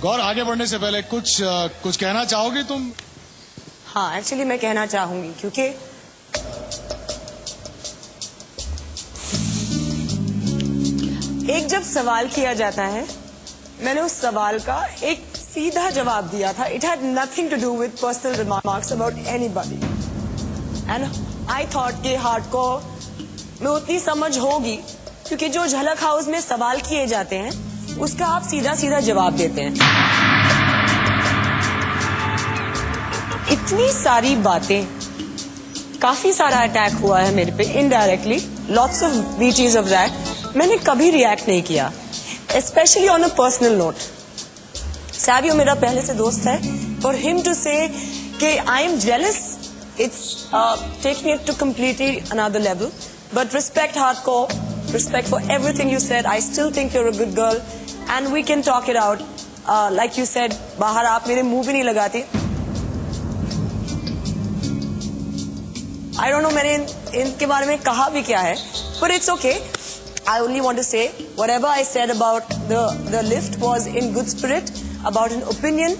गौर, आगे बढ़ने से पहले कुछ कहना चाहोगी तुम? हाँ, एक्चुअली मैं कहना चाहूंगी, क्योंकि एक जब सवाल किया जाता है, मैंने उस सवाल का एक सीधा जवाब दिया था. It had nothing to do with personal remarks about anybody. And I thought कि हार्डकोर में उतनी समझ होगी, क्योंकि जो झलक हाउस में सवाल किए जाते हैं उसका आप सीधा सीधा जवाब देते हैं. इतनी सारी बातें, काफी सारा अटैक हुआ है मेरे पे इनडायरेक्टली, लॉट्स ऑफ वीचीज ऑफ दैट. मैंने कभी रिएक्ट नहीं किया, specially on a personal note. Savio मेरा पहले से दोस्त है. फॉर हिम टू से कि I am jealous, it's taking it to completely another level. But respect hardcore, respect for everything you said. I still think you're a good girl and we can talk it out. Like you said, बाहर आप मेरे मुंह भी नहीं लगाती. I don't know मैंने इनके बारे में कहा भी क्या है, but it's okay. I only want to say whatever I said about the lift was in good spirit, about an opinion.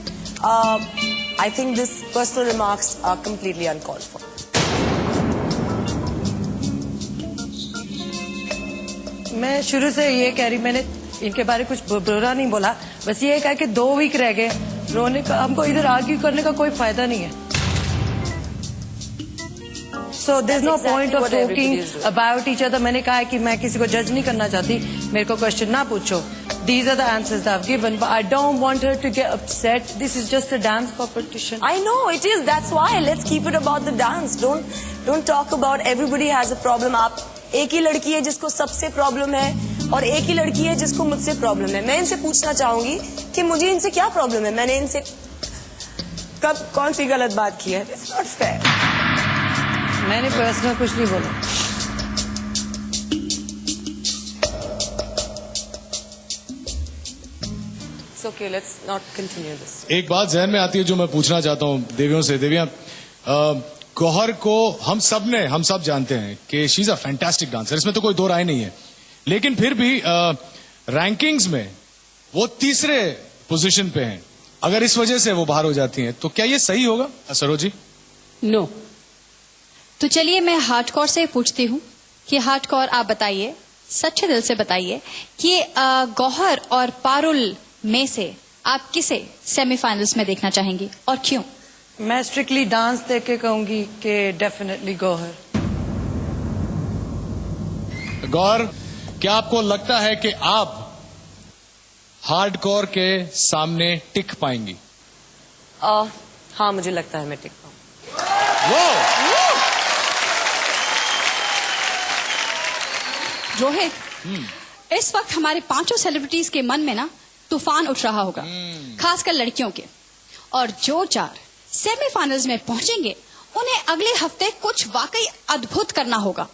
I think this personal remarks are completely uncalled for. मैं शुरू से ये कह रही, मैंने इनके बारे कुछ बुरा नहीं बोला, बस ये कहा कि 2 वीक रह गए, रोने का हमको इधर आर्ग्यू करने का कोई फायदा नहीं है. So there is no point of talking about each other. मैंने कहा है कि मैं किसी को जज नहीं करना चाहती, मेरे को क्वेश्चन ना पूछो. These are the answers that I've given, but I don't want her to get upset. This is just a dance competition. I know it is. That's why let's keep it about the dance. Don't talk about everybody has a problem. आप एक ही लड़की है जिसको सबसे problem है और एक ही लड़की है जिसको मुझसे प्रॉब्लम है. मैं इनसे पूछना चाहूंगी कि मुझे इनसे क्या प्रॉब्लम है. मैंने इनसे कब कौन सी गलत बात की है? It's not fair. मैंने पर्सनल कुछ नहीं बोला. It's okay. Let's not continue this. एक बात जहन में आती है जो मैं पूछना चाहता हूँ देवियों से. देवियां, गौहर को हम सब जानते हैं कि she is a fantastic dancer, इसमें तो कोई दो राय नहीं है. लेकिन फिर भी रैंकिंग्स में वो तीसरे पोजीशन पे हैं. अगर इस वजह से वो बाहर हो जाती हैं तो क्या ये सही होगा सरोजी? नो. तो चलिए मैं हार्डकोर से पूछती हूँ कि हार्डकोर आप बताइए, सच्चे दिल से बताइए कि गौहर और पारुल में से आप किसे सेमीफाइनल्स में देखना चाहेंगी और क्यों? मैं स्ट्रिक्टली डांस देख के कहूंगी कि डेफिनेटली गौहर. गौर, क्या आपको लगता है कि आप हार्डकोर के सामने टिक पाएंगी? हाँ, मुझे लगता है मैं टिक पाऊंगी. रोहित, इस वक्त हमारे 5 सेलिब्रिटीज के मन में ना तूफान उठ रहा होगा, खासकर लड़कियों के. और जो 4 सेमीफाइनल्स में पहुंचेंगे उन्हें अगले हफ्ते कुछ वाकई अद्भुत करना होगा.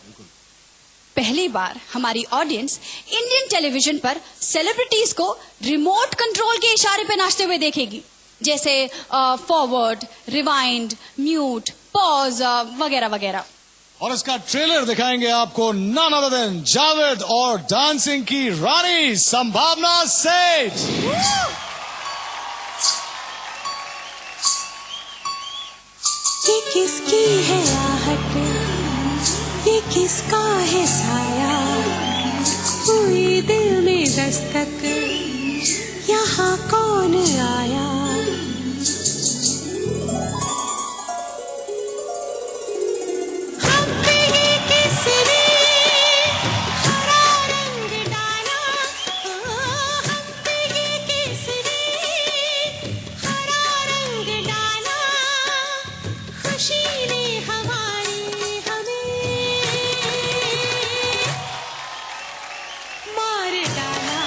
पहली बार हमारी ऑडियंस इंडियन टेलीविजन पर सेलिब्रिटीज को रिमोट कंट्रोल के इशारे पे नाचते हुए देखेगी, जैसे फॉरवर्ड, रिवाइंड, म्यूट, पॉज वगैरह वगैरह. और इसका ट्रेलर दिखाएंगे आपको नन अदर देन जावेद और डांसिंग की रानी संभावना सेठ. ये किसकी है आहट, ये किसका है साया, हुई दिल में दस्तक, यहाँ कौन आया. हम पे ही किसने हरा रंग डाला, हम पे ही किसने हरा रंग डाला, खुशी ने हमारी हमें मार डाला.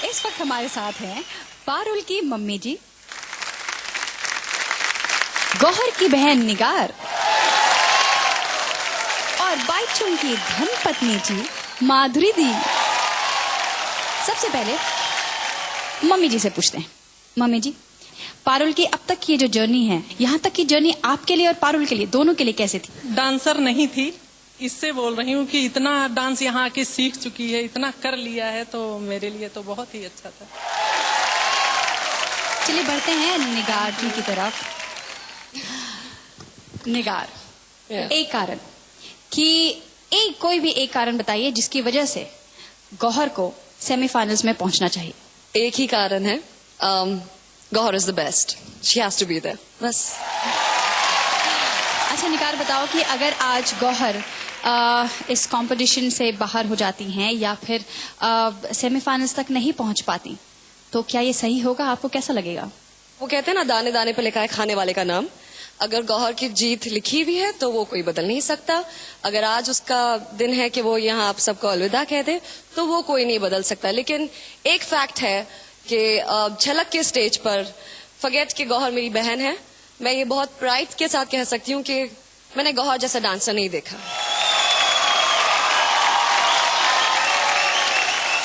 इस वक्त हमारे साथ हैं पारुल की मम्मी जी, गौहर की बहन निगार और बाईचुंग की धर्मपत्नी जी माधुरी दी। सबसे पहले मम्मी जी से पूछते हैं। मम्मी जी, पारुल की अब तक की ये जो जर्नी है, यहाँ तक की जर्नी आपके लिए और पारुल के लिए, दोनों के लिए कैसे थी? डांसर नहीं थी, इससे बोल रही हूँ कि इतना डांस यहाँ आके सीख चुकी है, इतना कर लिया है, तो मेरे लिए तो बहुत ही अच्छा था। चलिए बढ़ते हैं निगार जी की तरफ। निगार, एक कारण कि कोई भी एक कारण बताइए जिसकी वजह से गौहर को सेमीफाइनल्स में पहुंचना चाहिए। एक ही कारण है, Gauhar is the best, she has to be there, बस। अच्छा निगार, बताओ कि अगर आज गौहर इस कंपटीशन से बाहर हो जाती हैं या फिर सेमीफाइनल्स तक नहीं पहुंच पाती, तो क्या ये सही होगा? आपको कैसा लगेगा? वो कहते हैं ना, दाने दाने पे लिखा है खाने वाले का नाम। अगर गौहर की जीत लिखी हुई है तो वो कोई बदल नहीं सकता। अगर आज उसका दिन है कि वो यहाँ आप सबको अलविदा कह दे, तो वो कोई नहीं बदल सकता। लेकिन एक फैक्ट है कि झलक के स्टेज पर फॉरगेट कि गौहर मेरी बहन है, मैं ये बहुत प्राइड के साथ कह सकती हूँ कि मैंने गौहर जैसा डांसर नहीं देखा।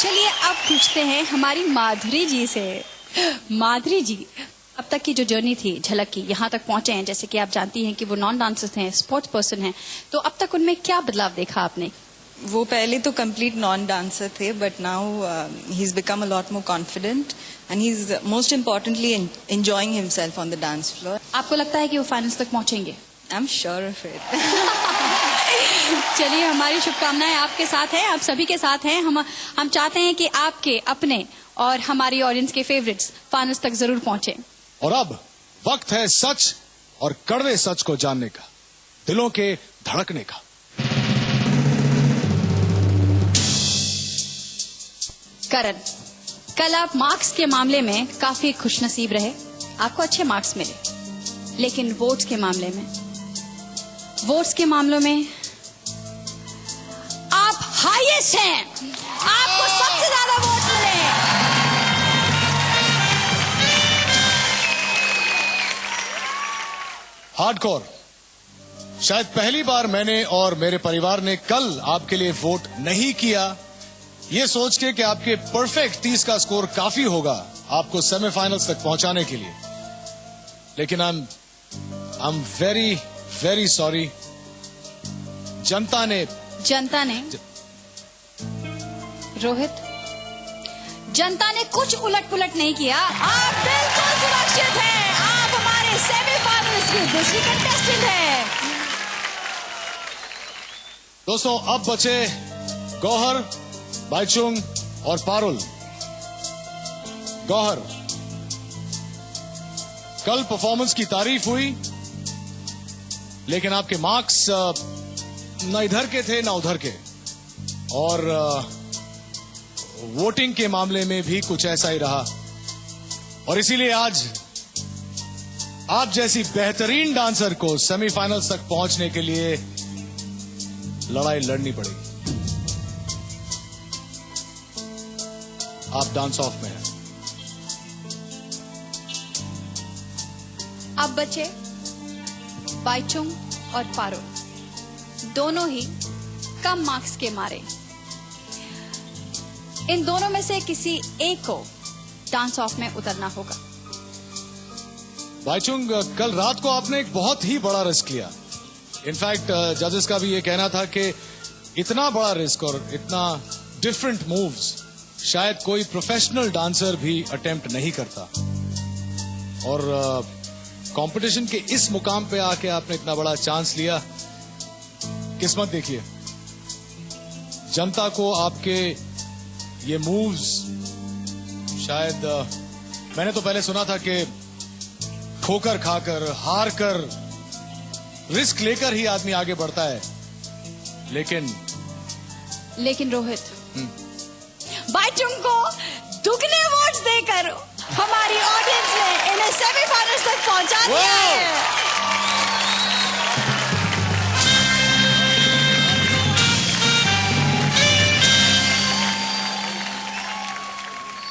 चलिए अब पूछते हैं हमारी माधुरी जी से। माधुरी जी, अब तक की जो जर्नी थी झलक की, यहाँ तक पहुंचे हैं, जैसे कि आप जानती हैं कि वो नॉन डांसर्स हैं, स्पोर्ट्स पर्सन हैं, तो अब तक उनमें क्या बदलाव देखा आपने? वो पहले तो कंप्लीट नॉन डांसर थे, but now he is become a lot more confident and he is most importantly enjoying himself on the dance floor. आपको लगता है कि वो फाइनल्स तक पहुंचेंगे? I am sure of it. चलिए, हमारी शुभकामनाएं आपके साथ हैं, आप सभी के साथ हैं। हम चाहते हैं कि आपके अपने और हमारी ऑडियंस के फेवरेट्स फाइनल्स तक जरूर पहुंचे। और अब वक्त है सच और कड़वे सच को जानने का, दिलों के धड़कने का। करण, कल आप मार्क्स के मामले में काफी खुशनसीब रहे, आपको अच्छे मार्क्स मिले, लेकिन वोट्स के मामलों में आप हाईएस्ट हैं, आपको सबसे ज्यादा वोट्स मिले। हार्डकोर, शायद पहली बार मैंने और मेरे परिवार ने कल आपके लिए वोट नहीं किया, ये सोच के कि आपके परफेक्ट 30 का स्कोर काफी होगा आपको सेमीफाइनल्स तक पहुंचाने के लिए। लेकिन I am very very sorry, जनता ने रोहित, जनता ने कुछ उलट पुलट नहीं किया, आप बिल्कुल सुरक्षित हैं, आप हमारे सेमीफाइनल्स के दूसरी कंटेस्टेंट हैं। दोस्तों, अब बचे गौहर, बाईचुंग और पारुल। गौहर, कल परफॉर्मेंस की तारीफ हुई, लेकिन आपके मार्क्स न इधर के थे न उधर के, और वोटिंग के मामले में भी कुछ ऐसा ही रहा, और इसीलिए आज आप जैसी बेहतरीन डांसर को सेमीफाइनल्स तक पहुंचने के लिए लड़ाई लड़नी पड़ेगी। आप डांस ऑफ में हैं। अब बचे बाईचुंग और पारुल, दोनों ही कम मार्क्स के मारे। इन दोनों में से किसी एक को डांस ऑफ में उतरना होगा। बाईचुंग, कल रात को आपने एक बहुत ही बड़ा रिस्क लिया। इनफैक्ट जजेस का भी ये कहना था कि इतना बड़ा रिस्क और इतना डिफरेंट मूव्स शायद कोई प्रोफेशनल डांसर भी अटेम्प्ट नहीं करता, और कंपटीशन के इस मुकाम पे आके आपने इतना बड़ा चांस लिया। किस्मत देखिए, जनता को आपके ये मूव्स शायद मैंने तो पहले सुना था कि ठोकर खाकर, हार कर, रिस्क लेकर ही आदमी आगे बढ़ता है। लेकिन रोहित, भाई तुमको दुगने वोट्स देकर हमारी ऑडियंस ने इन्हें सेमीफाइनल्स तक पहुंचा दिया है।